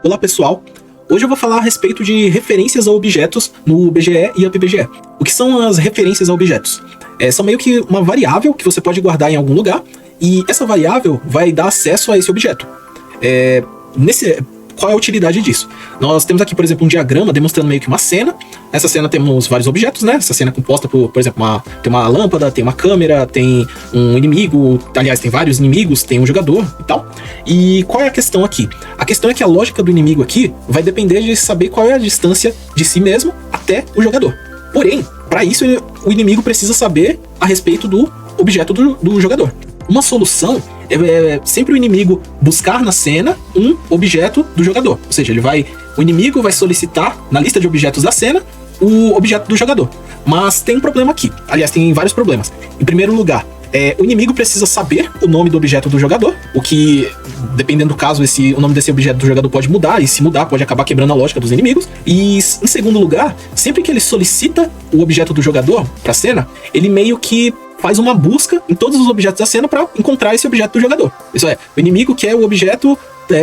Olá pessoal, hoje eu vou falar a respeito de referências a objetos no BGE e UpBGE. O que são as referências a objetos? São meio que uma variável que você pode guardar em algum lugar e essa variável vai dar acesso a esse objeto. Qual é a utilidade disso? Nós temos aqui, por exemplo, um diagrama demonstrando meio que uma cena. Nessa cena temos vários objetos, né? Essa cena é composta por exemplo, tem uma lâmpada, tem uma câmera, tem um inimigo, aliás, tem vários inimigos, tem um jogador e tal. E qual é a questão aqui? A questão é que a lógica do inimigo aqui vai depender de saber qual é a distância de si mesmo até o jogador. Porém, para isso, o inimigo precisa saber a respeito do objeto do jogador. Uma solução é sempre o inimigo buscar na cena um objeto do jogador. Ou seja, o inimigo vai solicitar na lista de objetos da cena o objeto do jogador. Mas tem um problema aqui. Aliás, tem vários problemas. Em primeiro lugar, o inimigo precisa saber o nome do objeto do jogador, o que, dependendo do caso, o nome desse objeto do jogador pode mudar, e se mudar pode acabar quebrando a lógica dos inimigos. E, em segundo lugar, sempre que ele solicita o objeto do jogador para a cena, ele meio que faz uma busca em todos os objetos da cena para encontrar esse objeto do jogador. Isso é, o inimigo quer o objeto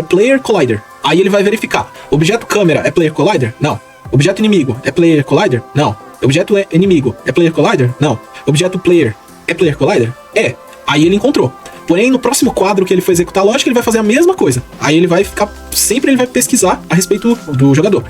Player Collider. Aí ele vai verificar. Objeto câmera é Player Collider? Não. Objeto inimigo é Player Collider? Não. Objeto inimigo é Player Collider? Não. Objeto Player é Player Collider? É. Aí ele encontrou. Porém, no próximo quadro que ele for executar a lógica, ele vai fazer a mesma coisa. Aí ele vai sempre ele vai pesquisar a respeito do jogador.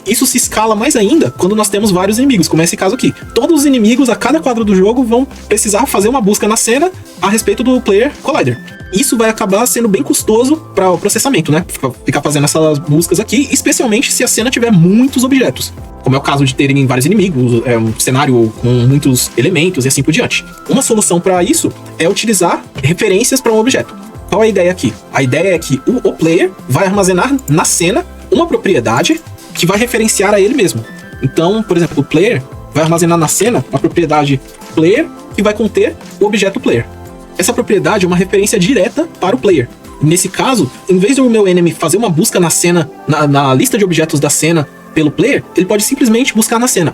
Isso se escala mais ainda quando nós temos vários inimigos, como é esse caso aqui. Todos os inimigos, a cada quadro do jogo, vão precisar fazer uma busca na cena a respeito do Player Collider. Isso vai acabar sendo bem custoso para o processamento, né? Ficar fazendo essas buscas aqui, especialmente se a cena tiver muitos objetos. Como é o caso de terem vários inimigos, um cenário com muitos elementos e assim por diante. Uma solução para isso é utilizar referências para um objeto. Qual é a ideia aqui? A ideia é que o player vai armazenar na cena uma propriedade que vai referenciar a ele mesmo. Então, por exemplo, o player vai armazenar na cena uma propriedade player que vai conter o objeto player. Essa propriedade é uma referência direta para o player. Nesse caso, em vez do meu enemy fazer uma busca na cena, na lista de objetos da cena pelo player, ele pode simplesmente buscar na cena.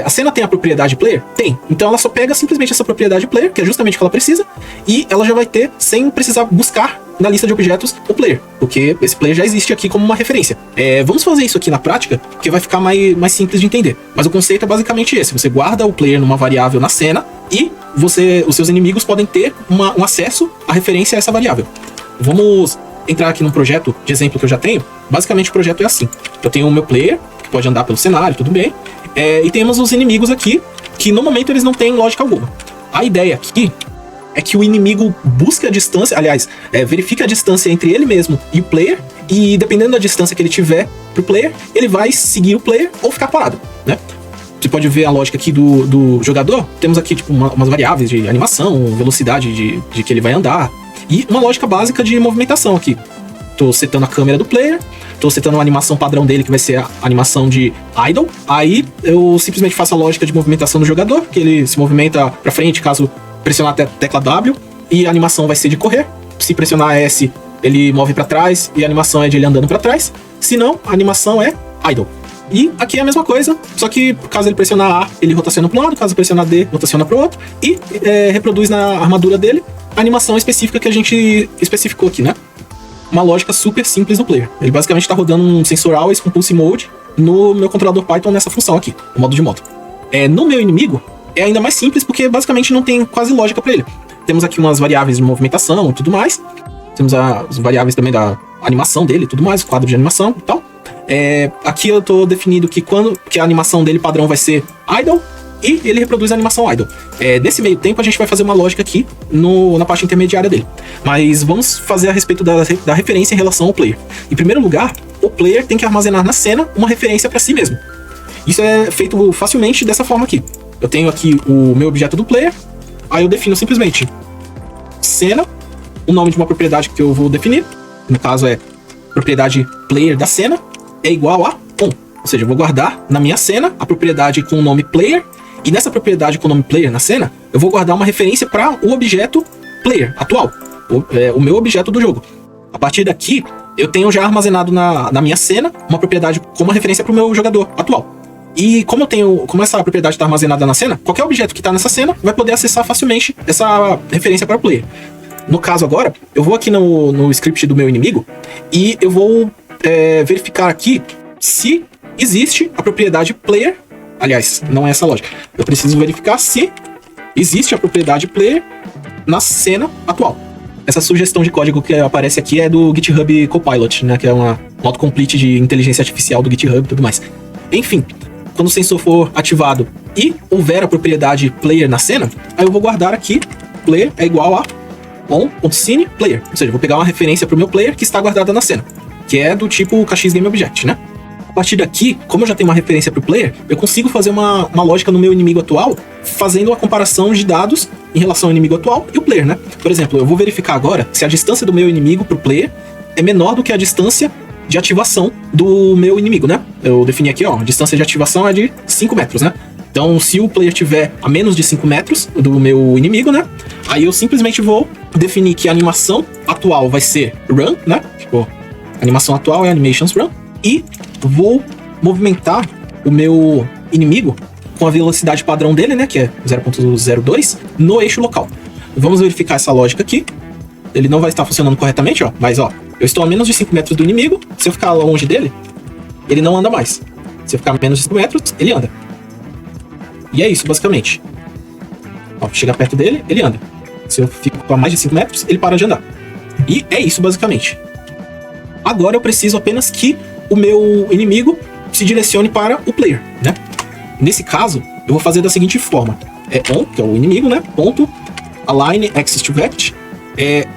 A cena tem a propriedade player? Tem. Então ela só pega simplesmente essa propriedade player, que é justamente o que ela precisa, e ela já vai ter, sem precisar buscar na lista de objetos, o player, porque esse player já existe aqui como uma referência. Vamos fazer isso aqui na prática, porque vai ficar mais simples de entender. Mas o conceito é basicamente esse. Você guarda o player numa variável na cena e os seus inimigos podem ter um acesso à referência a essa variável. Vamos entrar aqui num projeto de exemplo que eu já tenho. Basicamente o projeto é assim. Eu tenho o meu player, que pode andar pelo cenário, tudo bem. E temos os inimigos aqui, que no momento eles não têm lógica alguma. A ideia aqui é que o inimigo busca a distância, aliás, verifica a distância entre ele mesmo e o player, e dependendo da distância que ele tiver pro player, ele vai seguir o player ou ficar parado, né? Você pode ver a lógica aqui do jogador. Temos aqui tipo umas variáveis de animação, velocidade de que ele vai andar, e uma lógica básica de movimentação aqui. Tô setando a câmera do player, tô setando uma animação padrão dele, que vai ser a animação de idle. Aí eu simplesmente faço a lógica de movimentação do jogador, que ele se movimenta pra frente caso pressionar a tecla W, e a animação vai ser de correr. Se pressionar S, ele move pra trás, e a animação é de ele andando pra trás. Se não, a animação é idle. E aqui é a mesma coisa, só que caso ele pressionar A, ele rotaciona para um lado, caso pressionar D, rotaciona para o outro, e reproduz na armadura dele a animação específica que a gente especificou aqui, né? Uma lógica super simples do player. Ele basicamente está rodando um sensor always com pulse mode no meu controlador Python nessa função aqui, no modo de moto. No meu inimigo é ainda mais simples, porque basicamente não tem quase lógica para ele. Temos aqui umas variáveis de movimentação e tudo mais. Temos as variáveis também da animação dele e tudo mais, o quadro de animação e tal. Aqui eu tô definindo que a animação dele padrão vai ser idle, e ele reproduz a animação idle. Nesse meio tempo a gente vai fazer uma lógica aqui na parte intermediária dele. Mas vamos fazer a respeito da referência em relação ao player. Em primeiro lugar, o player tem que armazenar na cena uma referência para si mesmo. Isso é feito facilmente dessa forma aqui. Eu tenho aqui o meu objeto do player, aí eu defino simplesmente cena, o nome de uma propriedade que eu vou definir, no caso é propriedade player da cena, é igual a on. Ou seja, eu vou guardar na minha cena a propriedade com o nome player, e nessa propriedade com o nome player na cena, eu vou guardar uma referência para o objeto player atual, o meu objeto do jogo. A partir daqui, eu tenho já armazenado na minha cena uma propriedade como uma referência para o meu jogador atual. E como essa propriedade está armazenada na cena, qualquer objeto que está nessa cena vai poder acessar facilmente essa referência para o player. No caso agora, eu vou aqui no script do meu inimigo e eu vou verificar aqui se existe a propriedade player. Aliás, não é essa lógica. Eu preciso verificar se existe a propriedade player na cena atual. Essa sugestão de código que aparece aqui é do GitHub Copilot, né? Que é uma autocomplete de inteligência artificial do GitHub e tudo mais. Enfim, quando o sensor for ativado e houver a propriedade player na cena, aí eu vou guardar aqui player é igual a on.scene player. Ou seja, eu vou pegar uma referência para o meu player que está guardada na cena, que é do tipo KXGameObject, né? A partir daqui, como eu já tenho uma referência para o player, eu consigo fazer uma lógica no meu inimigo atual, fazendo a comparação de dados em relação ao inimigo atual e o player, né? Por exemplo, eu vou verificar agora se a distância do meu inimigo para o player é menor do que a distância de ativação do meu inimigo, né? Eu defini aqui, ó, a distância de ativação é de 5 metros, né? Então, se o player tiver a menos de 5 metros do meu inimigo, né? Aí eu simplesmente vou definir que a animação atual vai ser run, né? Tipo, a animação atual é animations run. E vou movimentar o meu inimigo com a velocidade padrão dele, né? Que é 0.02, no eixo local. Vamos verificar essa lógica aqui. Ele não vai estar funcionando corretamente, ó. Mas, ó, eu estou a menos de 5 metros do inimigo. Se eu ficar longe dele, ele não anda mais. Se eu ficar a menos de 5 metros, ele anda. E é isso, basicamente. Ó, chegar perto dele, ele anda. Se eu fico a mais de 5 metros, ele para de andar. E é isso, basicamente. Agora eu preciso apenas que o meu inimigo se direcione para o player, né? Nesse caso, eu vou fazer da seguinte forma. É on, que é o inimigo, né? Ponto align axis to vect.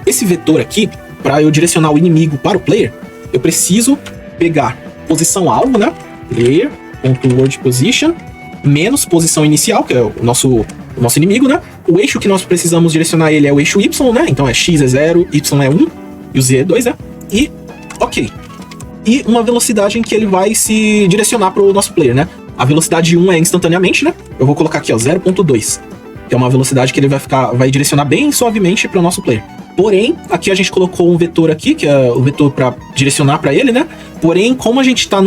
Esse vetor aqui, para eu direcionar o inimigo para o player, eu preciso pegar posição alvo, né? Player.word position menos posição inicial, que é o nosso inimigo, né? O eixo que nós precisamos direcionar ele é o eixo Y, né? Então é X é 0, Y é 1 e o Z é 2, né? E, ok. E uma velocidade em que ele vai se direcionar para o nosso player, né? A velocidade 1 é instantaneamente, né? Eu vou colocar aqui, ó, 0.2, que é uma velocidade que ele vai direcionar bem suavemente para o nosso player. Porém, aqui a gente colocou um vetor aqui, que é o vetor para direcionar para ele, né? Porém, como a gente está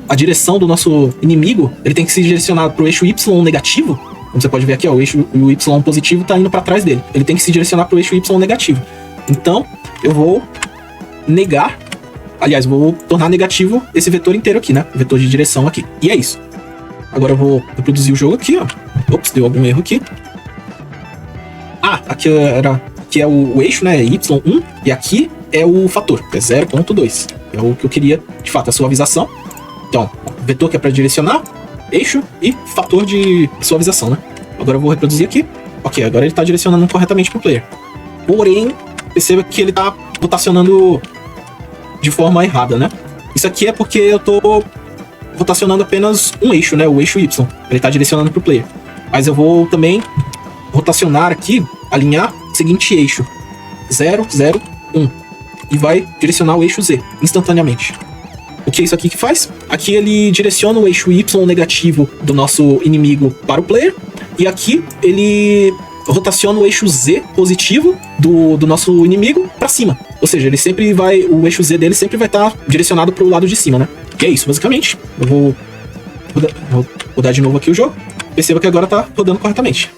a direção do nosso inimigo, ele tem que se direcionar para o eixo Y negativo. Como você pode ver aqui, ó, o Y positivo está indo para trás dele. Ele tem que se direcionar para o eixo Y negativo. Então, eu vou negar, aliás, vou tornar negativo esse vetor inteiro aqui, né? O vetor de direção aqui. E é isso. Agora eu vou reproduzir o jogo aqui, ó. Ops, deu algum erro aqui. Ah, aqui é o eixo, né? Y1, e aqui é o fator, que é 0.2. É o que eu queria, de fato, a suavização. Então, vetor que é para direcionar, eixo e fator de suavização, né? Agora eu vou reproduzir aqui. Ok, agora ele está direcionando corretamente para o player. Porém, perceba que ele está rotacionando de forma errada, né? Isso aqui é porque eu estou rotacionando apenas um eixo, né? O eixo Y. Ele está direcionando para o player. Mas eu vou também rotacionar aqui, alinhar o seguinte eixo, 0, 0, 1. E vai direcionar o eixo Z, instantaneamente. O que é isso aqui que faz? Aqui ele direciona o eixo Y negativo do nosso inimigo para o player. E aqui ele rotaciona o eixo Z positivo do nosso inimigo para cima. Ou seja, ele sempre vai, o eixo Z dele sempre vai estar direcionado para o lado de cima, né? E é isso, basicamente. Eu vou rodar de novo aqui o jogo. Perceba que agora está rodando corretamente.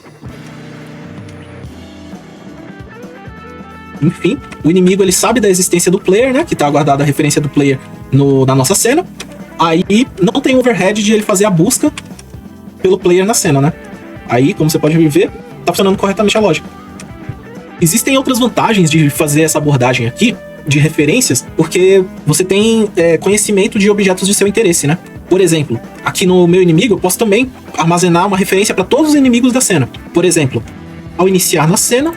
Enfim, o inimigo ele sabe da existência do player, né? Que está guardada a referência do player na nossa cena. Aí não tem overhead de ele fazer a busca pelo player na cena, né? Aí, como você pode ver, tá funcionando corretamente a lógica. Existem outras vantagens de fazer essa abordagem aqui, de referências, porque você tem conhecimento de objetos de seu interesse, né? Por exemplo, aqui no meu inimigo, eu posso também armazenar uma referência para todos os inimigos da cena. Por exemplo, ao iniciar na cena,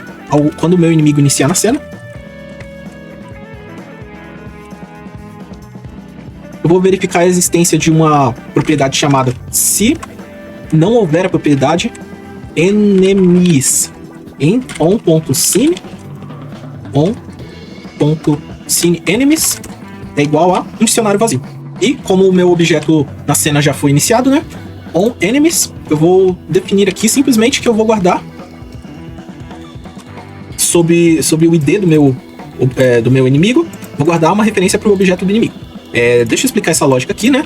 quando o meu inimigo iniciar na cena, eu vou verificar a existência de uma propriedade chamada se não houver a propriedade enemies em on.scene enemies é igual a um dicionário vazio. E como o meu objeto na cena já foi iniciado, né? On enemies, eu vou definir aqui simplesmente que eu vou guardar sobre o ID do meu inimigo, vou guardar uma referência para o objeto do inimigo. Deixa eu explicar essa lógica aqui, né?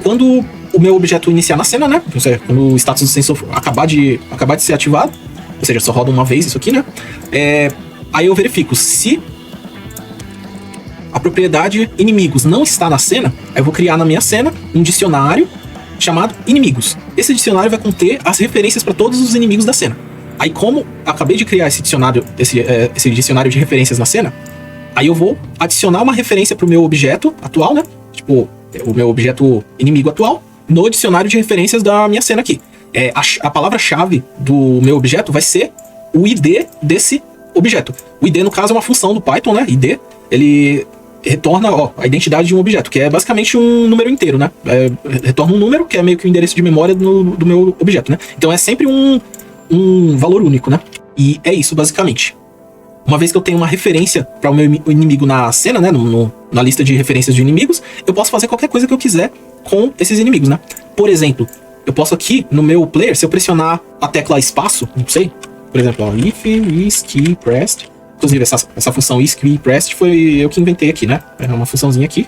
Quando o meu objeto iniciar na cena, né? Ou seja, quando o status do sensor acabar de ser ativado, ou seja, só roda uma vez isso aqui, né? Aí eu verifico se a a propriedade inimigos não está na cena, aí eu vou criar na minha cena um dicionário chamado inimigos. Esse dicionário vai conter as referências para todos os inimigos da cena. Aí, como acabei de criar esse dicionário, esse dicionário de referências na cena, aí eu vou adicionar uma referência pro meu objeto atual, né? Tipo, o meu objeto inimigo atual, no dicionário de referências da minha cena aqui. A palavra-chave do meu objeto vai ser o ID desse objeto. O ID, no caso, é uma função do Python, né? ID, ele retorna a identidade de um objeto, que é basicamente um número inteiro, né? Retorna um número, que é meio que o endereço de memória do meu objeto, né? Então é sempre um valor único, né? E é isso, basicamente. Uma vez que eu tenho uma referência para o meu inimigo na cena, né? Na lista de referências de inimigos, eu posso fazer qualquer coisa que eu quiser com esses inimigos, né? Por exemplo, eu posso aqui, no meu player, se eu pressionar a tecla espaço, não sei, por exemplo, ó, if is key pressed. Inclusive, essa função is key pressed foi eu que inventei aqui, né? É uma funçãozinha aqui,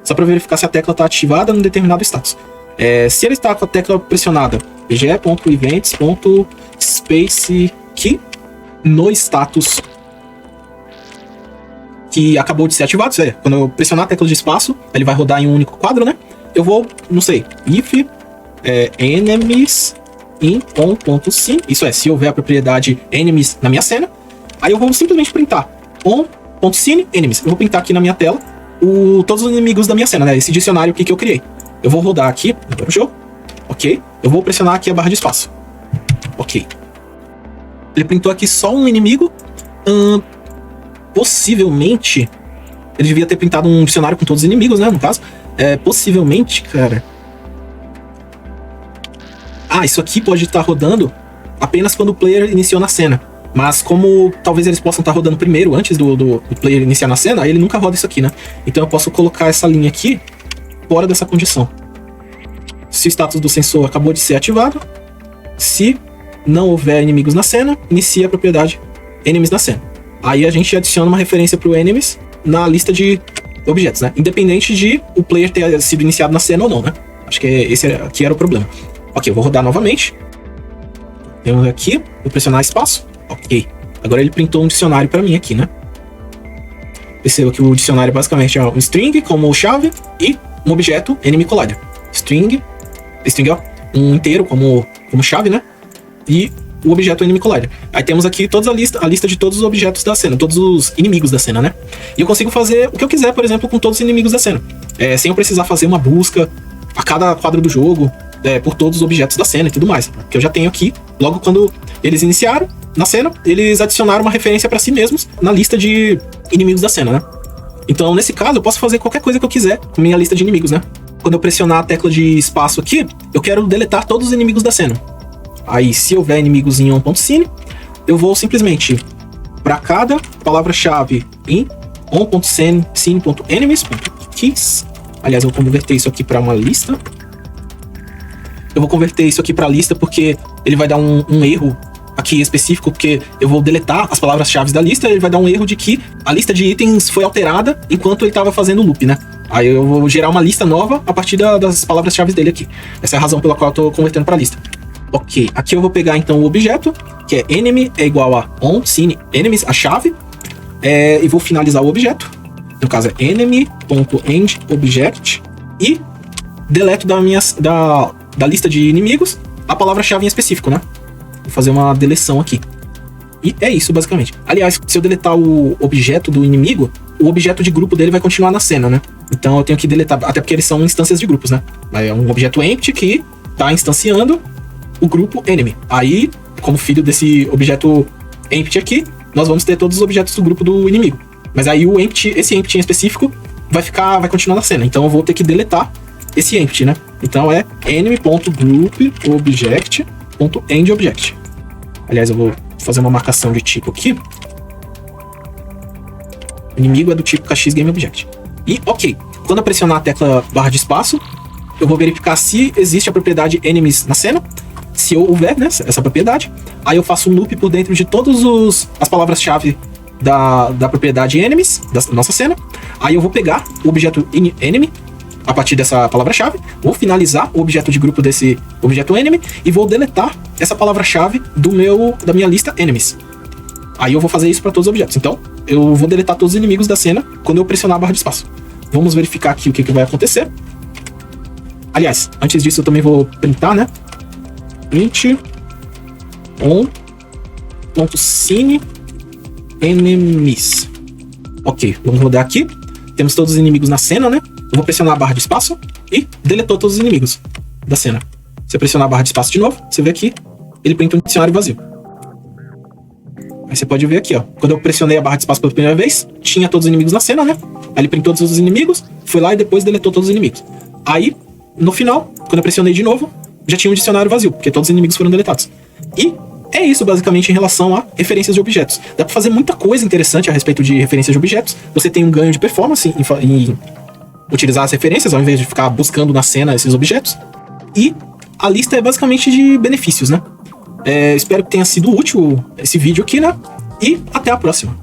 só para verificar se a tecla está ativada num determinado status. Se ele está com a tecla pressionada, pge.events.spacekey no status que acabou de ser ativado, quando eu pressionar a tecla de espaço, ele vai rodar em um único quadro, né? Eu vou, não sei, if enemies in on.scene, isso é, se houver a propriedade enemies na minha cena, aí eu vou simplesmente printar on.scene enemies. Eu vou printar aqui na minha tela todos os inimigos da minha cena, né? Esse dicionário aqui que eu criei. Eu vou rodar aqui no jogo, ok? Eu vou pressionar aqui a barra de espaço, ok? Ele printou aqui só um inimigo. Possivelmente ele devia ter printado um dicionário com todos os inimigos, né? No caso, possivelmente, cara. Isso aqui pode estar rodando apenas quando o player iniciou na cena. Mas como talvez eles possam estar rodando primeiro, antes do player iniciar na cena, aí ele nunca roda isso aqui, né? Então eu posso colocar essa linha aqui fora dessa condição. Se o status do sensor acabou de ser ativado, se não houver inimigos na cena, inicia a propriedade enemies na cena. Aí a gente adiciona uma referência para o enemies na lista de objetos, né? Independente de o player ter sido iniciado na cena ou não, né? Acho que esse aqui era o problema. Ok, eu vou rodar novamente. Temos aqui, vou pressionar espaço. Ok. Agora ele printou um dicionário para mim aqui, né? Perceba que o dicionário basicamente é um string como chave e um objeto enemy collider. String, ó, um inteiro como chave, né? E o objeto enemy collider. Aí temos aqui toda a lista de todos os objetos da cena, todos os inimigos da cena, né? E eu consigo fazer o que eu quiser, por exemplo, com todos os inimigos da cena. Sem eu precisar fazer uma busca a cada quadro do jogo, por todos os objetos da cena e tudo mais. Que eu já tenho aqui, logo quando eles iniciaram na cena, eles adicionaram uma referência para si mesmos na lista de inimigos da cena, né? Então, nesse caso, eu posso fazer qualquer coisa que eu quiser com minha lista de inimigos, né? Quando eu pressionar a tecla de espaço aqui, eu quero deletar todos os inimigos da cena. Aí, se houver inimigos em on.scene, eu vou simplesmente para cada palavra-chave em on.scene.enemies.keys. Aliás, eu vou converter isso aqui para uma lista. Eu vou converter isso aqui para lista porque ele vai dar um erro aqui específico, porque eu vou deletar as palavras-chave da lista e ele vai dar um erro de que a lista de itens foi alterada enquanto ele estava fazendo o loop, né? Aí eu vou gerar uma lista nova a partir das palavras-chave dele aqui. Essa é a razão pela qual eu estou convertendo para lista. Ok, aqui eu vou pegar então o objeto, que é enemy é igual a on.scene enemies, a chave, e vou finalizar o objeto. No caso é enemy.endObject e deleto da lista de inimigos a palavra-chave em específico, né? Vou fazer uma deleção aqui. E é isso, basicamente. Aliás, se eu deletar o objeto do inimigo, o objeto de grupo dele vai continuar na cena, né? Então eu tenho que deletar, até porque eles são instâncias de grupos, né? É um objeto empty que está instanciando o grupo enemy. Aí, como filho desse objeto empty aqui, nós vamos ter todos os objetos do grupo do inimigo. Mas aí esse empty em específico vai continuar na cena. Então eu vou ter que deletar esse empty, né? Então é enemy.groupObject.endObject. Aliás, eu vou fazer uma marcação de tipo aqui. O inimigo é do tipo KXGameObject. E ok, quando eu pressionar a tecla barra de espaço, eu vou verificar se existe a propriedade enemies na cena. Se houver, né, essa propriedade, aí eu faço um loop por dentro de todas as palavras-chave da propriedade enemies da nossa cena. Aí eu vou pegar o objeto enemy a partir dessa palavra-chave, vou finalizar o objeto de grupo desse objeto enemy e vou deletar essa palavra-chave da minha lista enemies. Aí eu vou fazer isso para todos os objetos. Então, eu vou deletar todos os inimigos da cena quando eu pressionar a barra de espaço. Vamos verificar aqui o que vai acontecer. Aliás, antes disso eu também vou printar, né? Print on.scene enemies. Ok, vamos rodar aqui. Temos todos os inimigos na cena, né? Eu vou pressionar a barra de espaço e deletou todos os inimigos da cena. Se eu pressionar a barra de espaço de novo, você vê aqui, ele printa um dicionário vazio. Aí você pode ver aqui, ó. Quando eu pressionei a barra de espaço pela primeira vez, tinha todos os inimigos na cena, né? Aí ele printou todos os inimigos, foi lá e depois deletou todos os inimigos. Aí, no final, quando eu pressionei de novo, já tinha um dicionário vazio, porque todos os inimigos foram deletados. E é isso, basicamente, em relação a referências de objetos. Dá pra fazer muita coisa interessante a respeito de referências de objetos. Você tem um ganho de performance em utilizar as referências, ao invés de ficar buscando na cena esses objetos. E a lista é basicamente de benefícios, né? Espero que tenha sido útil esse vídeo aqui, né? E até a próxima.